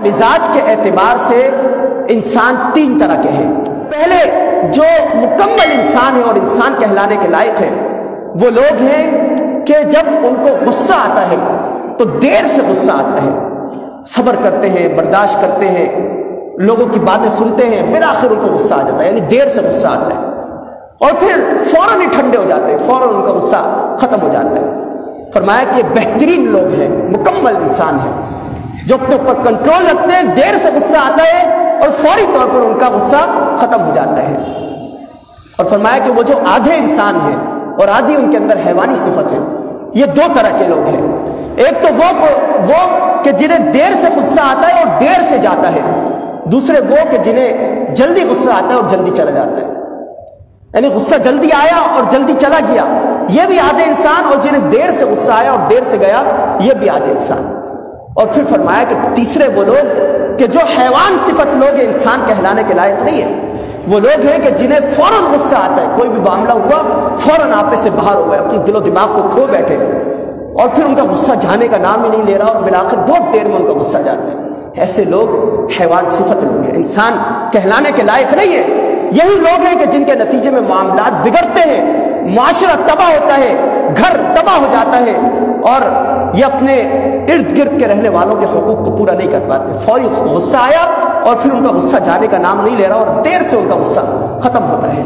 مزاج کے اعتبار سے انسان تین طرح کے ہیں۔ پہلے جو مکمل انسان ہے اور انسان کہلانے کے لائق ہے وہ لوگ ہیں کہ جب ان کو غصہ آتا ہے تو دیر سے غصہ آتا ہے، صبر کرتے ہیں، برداشت کرتے ہیں، لوگوں کی باتیں سنتے ہیں، بالآخر ان کو غصہ آ جاتا ہے، یعنی دیر سے غصہ آتا ہے اور پھر فوراً ہی ٹھنڈے ہو جاتے ہیں، فوراً ان کا غصہ ختم ہو جاتا ہے۔ فرمایا کہ بہترین لوگ ہیں، مکمل انسان ہیں جو اپنے اوپر کنٹرول رکھتے ہیں، دیر سے غصہ آتا ہے اور فوری طور پر ان کا غصہ ختم ہو جاتا ہے۔ اور فرمایا کہ وہ جو آدھے انسان ہیں اور آدھی ان کے اندر حیوانی صفت ہے، یہ دو طرح کے لوگ ہیں۔ ایک تو وہ کہ جنہیں دیر سے غصہ آتا ہے اور دیر سے جاتا ہے، دوسرے وہ کہ جنہیں جلدی غصہ آتا ہے اور جلدی چلا جاتا ہے، یعنی غصہ جلدی آیا اور جلدی چلا گیا، یہ بھی آدھے انسان، اور جنہیں دیر سے غصہ آیا اور دیر سے گیا، یہ بھی آدھے انسان۔ اور پھر فرمایا کہ تیسرے وہ لوگ کہ جو حیوان صفت لوگ ہیں، انسان کہلانے کے لائق نہیں ہے، وہ لوگ ہیں کہ جنہیں فوراً غصہ آتا ہے، کوئی بھی معاملہ ہوا فوراً آپے سے باہر ہو گئے، اپنے دل و دماغ کو کھو بیٹھے اور پھر ان کا غصہ جانے کا نام ہی نہیں لے رہا اور بالآخر بہت دیر میں ان کا غصہ جاتا ہے۔ ایسے لوگ حیوان صفت لوگ ہیں، انسان کہلانے کے لائق نہیں ہے۔ یہی لوگ ہیں کہ جن کے نتیجے میں معاملات بگڑتے ہیں، معاشرہ تباہ ہوتا ہے، گھر تباہ ہو جاتا ہے، اور یہ اپنے ارد گرد کے رہنے والوں کے حقوق کو پورا نہیں کر پاتے۔ فوری غصہ آیا اور پھر ان کا غصہ جانے کا نام نہیں لے رہا اور دیر سے ان کا غصہ ختم ہوتا ہے۔